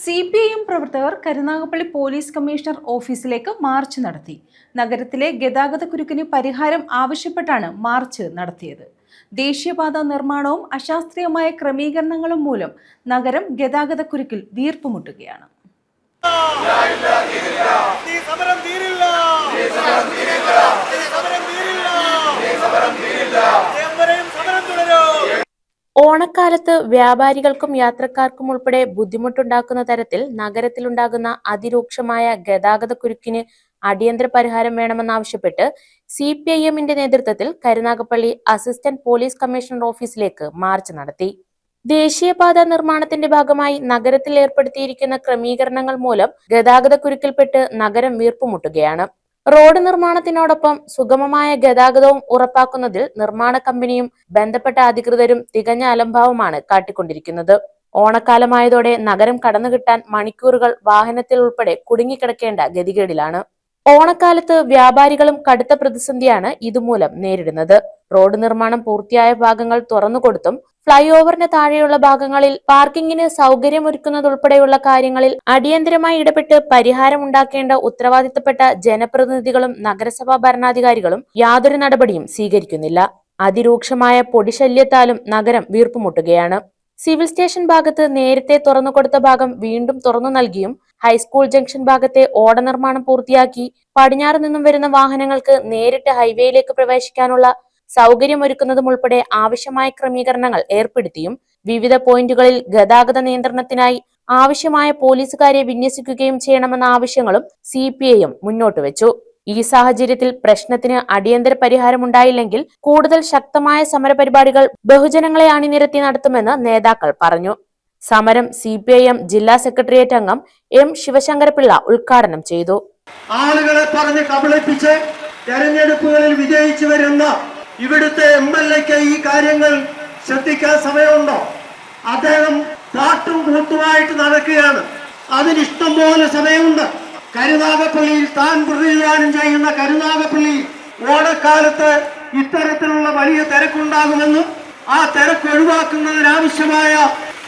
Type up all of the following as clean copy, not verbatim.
CPIM പ്രവർത്തകർ Karunagappally police commissioner ഓഫീസിലേക്ക് March നടത്തി. നഗരത്തിലെ ഗതാഗതക്കുരുക്കിന് പരിഹാരം ആവശ്യപ്പെട്ടാണ് മാർച്ച് നടത്തിയത്. ദേശീയപാത നിർമ്മാണവും അശാസ്ത്രീയമായ ക്രമീകരണങ്ങളും മൂലം നഗരം ഗതാഗതക്കുരുക്കിൽ വീർപ്പുമുട്ടുകയാണ്. ഓണക്കാലത്ത് വ്യാപാരികൾക്കും യാത്രക്കാർക്കും ഉൾപ്പെടെ ബുദ്ധിമുട്ടുണ്ടാക്കുന്ന തരത്തിൽ നഗരത്തിലുണ്ടാകുന്ന അതിരൂക്ഷമായ ഗതാഗതക്കുരുക്കിന് അടിയന്തര പരിഹാരം വേണമെന്നാവശ്യപ്പെട്ട് CPIMന്റെ നേതൃത്വത്തിൽ കരുനാഗപ്പള്ളി അസിസ്റ്റന്റ് പോലീസ് കമ്മീഷണർ ഓഫീസിലേക്ക് മാർച്ച് നടത്തി. ദേശീയപാത നിർമ്മാണത്തിന്റെ ഭാഗമായി നഗരത്തിൽ ഏർപ്പെടുത്തിയിരിക്കുന്ന ക്രമീകരണങ്ങൾ മൂലം ഗതാഗതക്കുരുക്കിൽപ്പെട്ട് നഗരം വീർപ്പുമുട്ടുകയാണ്. റോഡ് നിർമ്മാണത്തിനോടൊപ്പം സുഗമമായ ഗതാഗതവും ഉറപ്പാക്കുന്നതിൽ നിർമ്മാണ കമ്പനിയും ബന്ധപ്പെട്ട അധികൃതരും തികഞ്ഞ അലംഭാവമാണ് കാട്ടിക്കൊണ്ടിരിക്കുന്നത്. ഓണക്കാലമായതോടെ നഗരം കടന്നുകിട്ടാൻ മണിക്കൂറുകൾ വാഹനത്തിൽ ഉൾപ്പെടെ കുടുങ്ങിക്കിടക്കേണ്ട ഗതികേടിലാണ്. ഓണക്കാലത്ത് വ്യാപാരികളും കടുത്ത പ്രതിസന്ധിയാണ് ഇതുമൂലം നേരിടുന്നത്. റോഡ് നിർമ്മാണം പൂർത്തിയായ ഭാഗങ്ങൾ തുറന്നുകൊടുത്തും ഫ്ലൈ ഓവറിന് താഴെയുള്ള ഭാഗങ്ങളിൽ പാർക്കിങ്ങിന് സൗകര്യമൊരുക്കുന്നതുൾപ്പെടെയുള്ള കാര്യങ്ങളിൽ അടിയന്തരമായി ഇടപെട്ട് പരിഹാരമുണ്ടാക്കേണ്ട ഉത്തരവാദിത്തപ്പെട്ട ജനപ്രതിനിധികളും നഗരസഭാ ഭരണാധികാരികളും യാതൊരു നടപടിയും സ്വീകരിക്കുന്നില്ല. അതിരൂക്ഷമായ പൊടിശല്യത്താലും നഗരം വീർപ്പുമുട്ടുകയാണ്. സിവിൽ സ്റ്റേഷൻ ഭാഗത്ത് നേരത്തെ തുറന്നുകൊടുത്ത ഭാഗം വീണ്ടും തുറന്നു നൽകിയും ഹൈസ്കൂൾ ജംഗ്ഷൻ ഭാഗത്തെ ഓട നിർമ്മാണം പൂർത്തിയാക്കി പടിഞ്ഞാറ് നിന്നും വരുന്ന വാഹനങ്ങൾക്ക് നേരിട്ട് ഹൈവേയിലേക്ക് പ്രവേശിക്കാനുള്ള സൗകര്യമൊരുക്കുന്നതും ഉൾപ്പെടെ ആവശ്യമായ ക്രമീകരണങ്ങൾ ഏർപ്പെടുത്തിയും വിവിധ പോയിന്റുകളിൽ ഗതാഗത നിയന്ത്രണത്തിനായി ആവശ്യമായ പോലീസുകാരെ വിന്യസിക്കുകയും ചെയ്യണമെന്ന ആവശ്യങ്ങളും CPIM മുന്നോട്ട് വെച്ചു. ഈ സാഹചര്യത്തിൽ പ്രശ്നത്തിന് അടിയന്തര പരിഹാരമുണ്ടായില്ലെങ്കിൽ കൂടുതൽ ശക്തമായ സമരപരിപാടികൾ ബഹുജനങ്ങളെ അണിനിരത്തി നടത്തുമെന്ന് നേതാക്കൾ പറഞ്ഞു. സമരം CPIM ജില്ലാ സെക്രട്ടേറിയറ്റ് അംഗം M ശിവശങ്കരപിള്ള ഉദ്ഘാടനം ചെയ്തു. ആളുകളെ പറഞ്ഞ് കബളിപ്പിച്ച് തെരഞ്ഞെടുപ്പുകളിൽ വിജയിച്ചു വരുന്ന ഇവിടുത്തെ MLAക്ക് ഈ കാര്യങ്ങൾ ശ്രദ്ധിക്കാൻ സമയമുണ്ടോ? അദ്ദേഹം പാട്ടും കൂട്ടുമായിട്ട് നടക്കുകയാണ്. അതിനിഷ്ടം പോലെ സമയമുണ്ട്. കരുനാഗപ്പള്ളിയിൽ താൻ പ്രതിനിധാനം ചെയ്യുന്ന കരുനാഗപ്പള്ളി ഓണക്കാലത്ത് ഇത്തരത്തിലുള്ള വലിയ തിരക്കുണ്ടാകുമെന്നും ആ തിരക്ക് ഒഴിവാക്കുന്നതിനാവശ്യമായ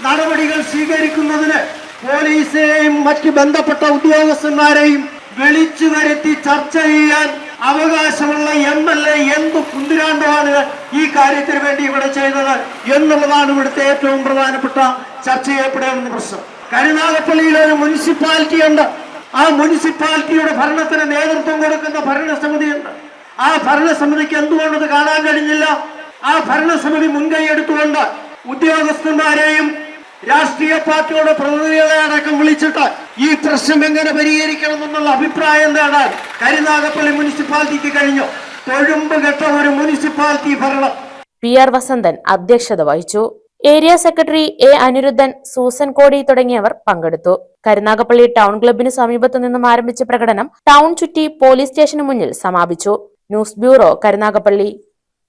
നടപടികൾ സ്വീകരിക്കുന്നതിന് പോലീസിനെയും മറ്റ് ബന്ധപ്പെട്ട ഉദ്യോഗസ്ഥന്മാരെയും വിളിച്ചു വരുത്തി ചർച്ച ചെയ്യാൻ അവകാശമുള്ള MLA എന്ത് കുന്തിരാണ്ടമാണ് ഈ കാര്യത്തിന് വേണ്ടി ഇവിടെ ചെയ്തത് എന്നുള്ളതാണ് ഇവിടുത്തെ ഏറ്റവും പ്രധാനപ്പെട്ട ചർച്ച ചെയ്യപ്പെടേണ്ട പ്രശ്നം. കരുനാഗപ്പള്ളിയിൽ ഒരു മുനിസിപ്പാലിറ്റി ഉണ്ട്. ആ മുനിസിപ്പാലിറ്റിയുടെ ഭരണത്തിന് നേതൃത്വം കൊടുക്കുന്ന ഭരണസമിതിയുണ്ട്. ആ ഭരണസമിതിക്ക് എന്തുകൊണ്ടത് കാണാൻ കഴിഞ്ഞില്ല? ആ ഭരണസമിതി മുൻകൈ എടുത്തുകൊണ്ട് ഉദ്യോഗസ്ഥന്മാരെയും രാഷ്ട്രീയ പാർട്ടിയുടെ പ്രതിനിധികളെ അടക്കം വിളിച്ചിട്ട് ഈ പ്രശ്നം എങ്ങനെ പരിഹരിക്കണം എന്നുള്ള അഭിപ്രായം നേടാൻ കരുനാഗപ്പള്ളി മുനിസിപ്പാലിറ്റിക്ക് കഴിഞ്ഞു. തൊഴുമ്പ് കെട്ട ഒരു മുനിസിപ്പാലിറ്റി ഭരണം. PR വസന്തൻ അധ്യക്ഷത വഹിച്ചു. Area secretary A Anirudhan, Susan Kodi തുടങ്ങിയവർ പങ്കെടുത്തു. കരുനാഗപ്പള്ളി ടൗൺ ക്ലബിന് സമീപത്തു നിന്നും ആരംഭിച്ച പ്രകടനം ടൗൺ ചുറ്റി പോലീസ് സ്റ്റേഷന് മുന്നിൽ സമാപിച്ചു. News bureau, Karunagappally.